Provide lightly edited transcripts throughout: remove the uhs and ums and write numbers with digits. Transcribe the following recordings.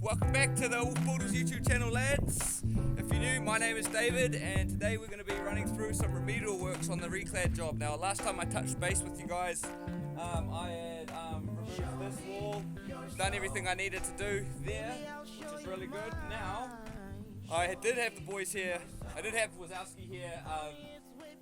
Welcome back to the All Photos YouTube channel, lads. If you're new, my name is David, and today we're going to be running through some remedial works on the Reclad job. Now, last time I touched base with you guys, I had removed this wall, done everything I needed to do there, which is really good. Now, I did have the boys here, I did have Wazowski here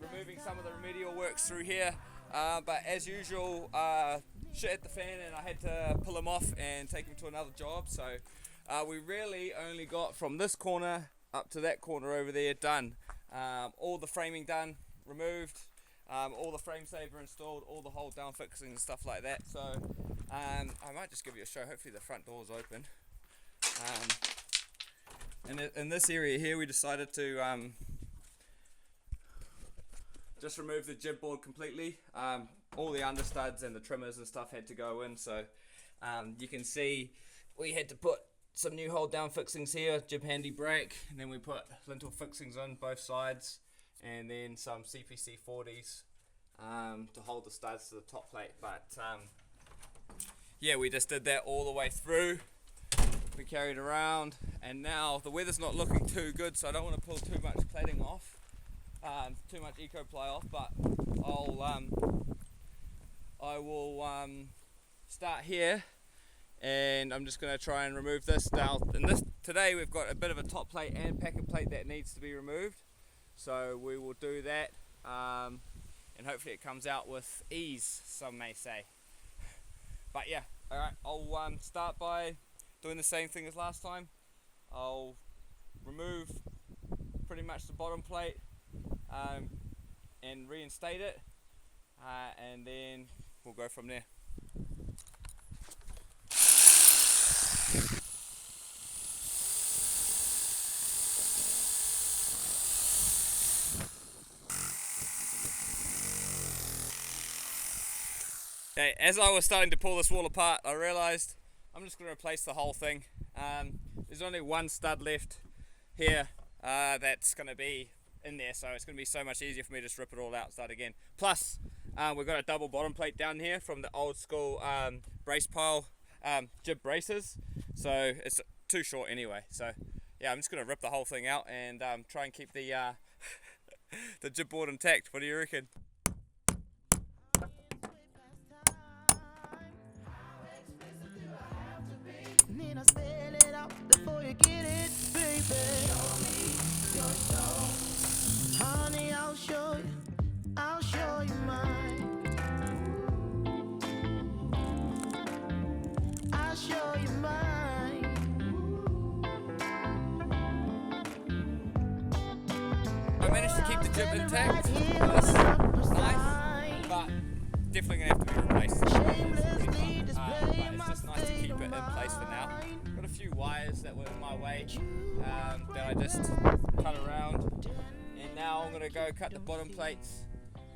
removing some of the remedial works through here, but as usual, shit hit the fan and I had to pull him off and take him to another job. So we really only got from this corner up to that corner over there done. All the framing done, removed, all the frame saver installed, all the hold down fixing and stuff like that. So I might just give you a show. Hopefully the front door's open. In this area here we decided to just remove the jib board completely. All the understuds and the trimmers and stuff had to go in, so you can see we had to put some new hold down fixings here, jib handy brake, and then we put lintel fixings on both sides, and then some CPC 40s to hold the studs to the top plate. But yeah, we just did that all the way through. We carried around, and now the weather's not looking too good, so I don't want to pull too much cladding off, too much eco ply off, but I will start here, and I'm just going to try and remove this. Now, today we've got a bit of a top plate and packet plate that needs to be removed, so we will do that, and hopefully it comes out with ease, some may say. But yeah, alright, I'll start by doing the same thing as last time. I'll remove pretty much the bottom plate and reinstate it, and then we'll go from there. Okay, as I was starting to pull this wall apart, I realised I'm just going to replace the whole thing. There's only one stud left here that's going to be in there, so it's going to be so much easier for me to just rip it all out and start again. Plus, we've got a double bottom plate down here from the old school brace pile jib braces, so it's too short anyway. So yeah, I'm just going to rip the whole thing out and try and keep the the jib board intact. What do you reckon? Need I spell it out before you get it, baby? Show me your soul, honey. I'll show you mine. I'll show you mine. I managed to keep the jib intact. That's nice, but definitely gonna have to be replaced. But it's just nice to keep it in place for now. Got a few wires that were in my way that I just cut around, and now I'm gonna go cut the bottom plates,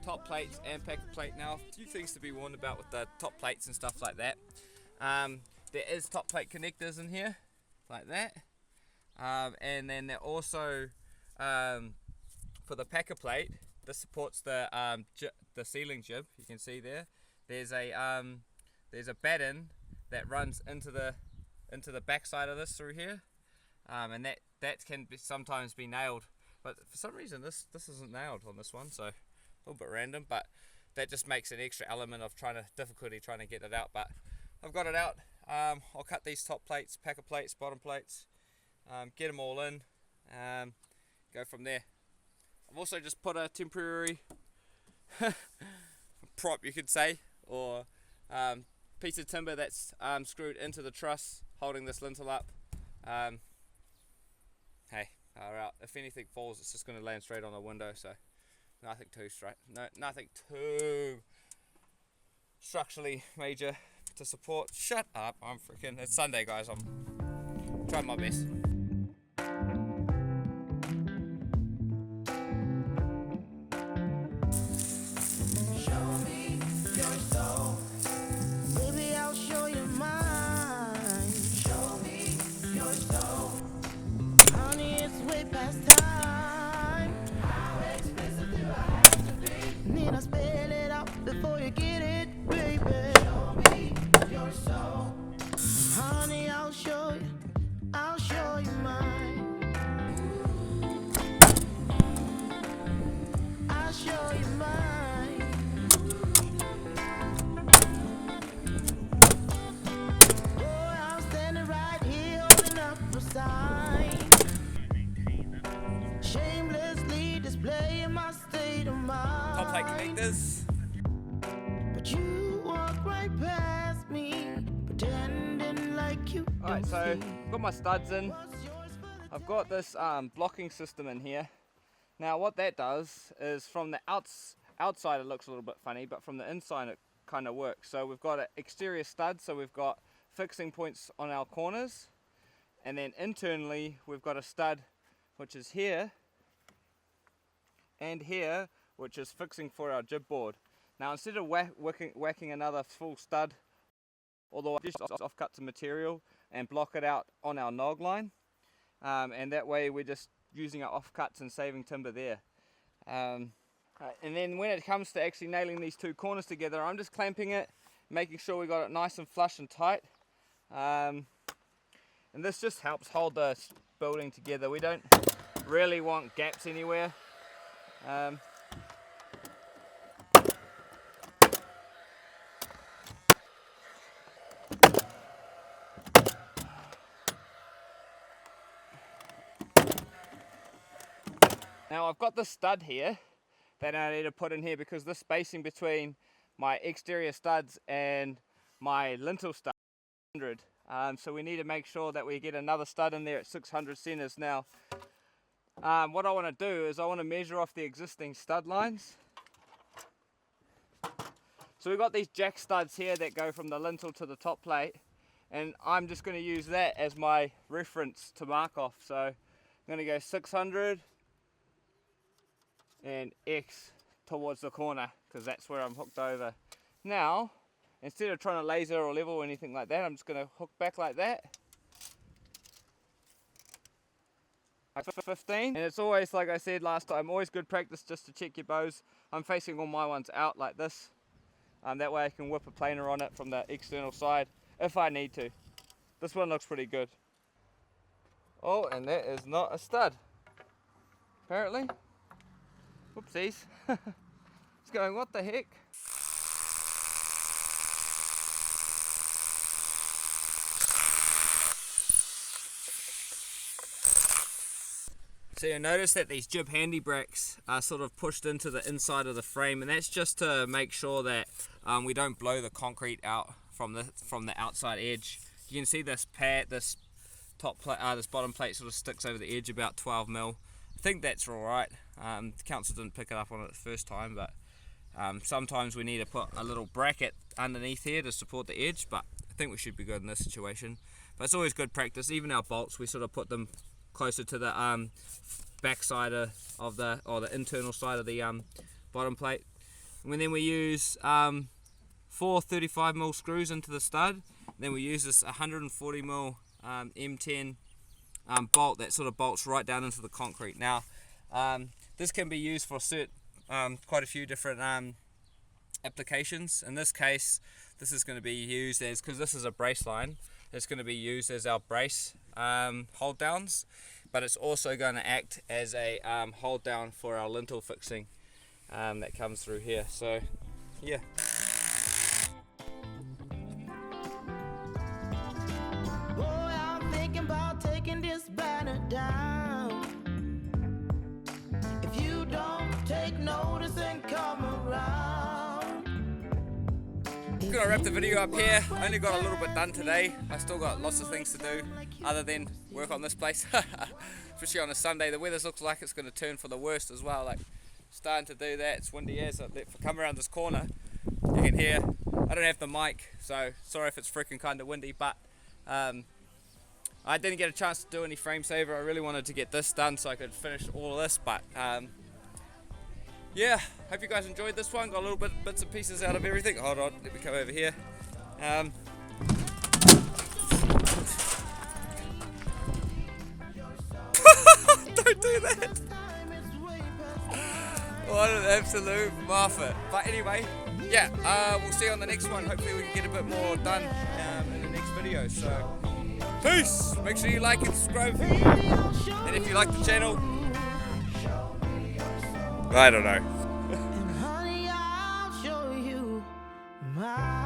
top plates, and packet plate. Now, a few things to be warned about with the top plates and stuff like that. There is top plate connectors in here, like that, and then they're also for the packet plate. This supports the ceiling jib. You can see there. There's a batten that runs into the back side of this through here, and that can sometimes be nailed, but for some reason this isn't nailed on this one, so a little bit random, but that just makes an extra element of difficulty trying to get it out. But I've got it out. I'll cut these top plates, packet plates, bottom plates, get them all in, go from there. I've also just put a temporary prop, you could say, or piece of timber that's screwed into the truss holding this lintel up. Hey, alright, if anything falls, it's just going to land straight on the window, so nothing too nothing too structurally major to support. Shut up, it's Sunday, guys. I'm trying my best. Before you get it, baby. Show me your soul, honey. I'll show you. sign. Shamelessly displaying my state of mind. Top plate connectors. But you walk right past me, pretending like you don't Alright, so see. I've got my studs in. What's yours for the I've got this blocking system in here. Now what that does is from the outside it looks a little bit funny, but from the inside it kind of works. So we've got an exterior stud, so we've got fixing points on our corners, and then internally we've got a stud which is here and here, which is fixing for our jib board. Now instead of whacking another full stud, although I just offcut some material and block it out on our nog line, and that way we're just using our offcuts and saving timber there. And then when it comes to actually nailing these two corners together, I'm just clamping it, making sure we got it nice and flush and tight. And this just helps hold the building together. We don't really want gaps anywhere. Now I've got the stud here that I need to put in here because the spacing between my exterior studs and my lintel stud is 100. So we need to make sure that we get another stud in there at 600 centers. Now what I want to do is I want to measure off the existing stud lines. So we've got these jack studs here that go from the lintel to the top plate, and I'm just going to use that as my reference to mark off. So I'm going to go 600 and X towards the corner because that's where I'm hooked over. Now instead of trying to laser or level or anything like that, I'm just going to hook back like that. 15, and it's always, like I said last time, always good practice just to check your bows. I'm facing all my ones out like this, that way I can whip a planer on it from the external side if I need to. This one looks pretty good. Oh, and that is not a stud apparently. Whoopsies. It's going, what the heck? So you'll notice that these jib handy bracks are sort of pushed into the inside of the frame, and that's just to make sure that we don't blow the concrete out from the outside edge. You can see this pad, this bottom plate sort of sticks over the edge about 12 mil. I think that's alright. The council didn't pick it up on it the first time, but sometimes we need to put a little bracket underneath here to support the edge, but I think we should be good in this situation. But it's always good practice. Even our bolts, we sort of put them closer to the back side of the internal side of the bottom plate. And then we use 4 35mm screws into the stud. Then we use this 140mm M10 bolt that sort of bolts right down into the concrete. Now this can be used for quite a few different applications. In this case, this is going to be used as, because this is a brace line, it's going to be used as our brace hold downs, but it's also going to act as a hold down for our lintel fixing that comes through here. So yeah. boy, I'm thinking about taking this banner down. If you don't take notice and come around. I'm gonna wrap the video up here. I only got a little bit done today. I still got lots of things to do other than work on this place. Especially on a Sunday. The weather looks like it's gonna turn for the worst as well. Like starting to do that. It's windy as if I come around this corner, you can hear. I don't have the mic, so sorry if it's freaking kind of windy, but I didn't get a chance to do any frame saver. I really wanted to get this done so I could finish all of this, but yeah, hope you guys enjoyed this one. Got a little bits and pieces out of everything. Hold on, let me come over here. Don't do that. What an absolute muffet. But anyway, yeah, we'll see you on the next one. Hopefully we can get a bit more done in the next video. So, peace. Make sure you like and subscribe. And if you like the channel, I don't know. And honey, I'll show you my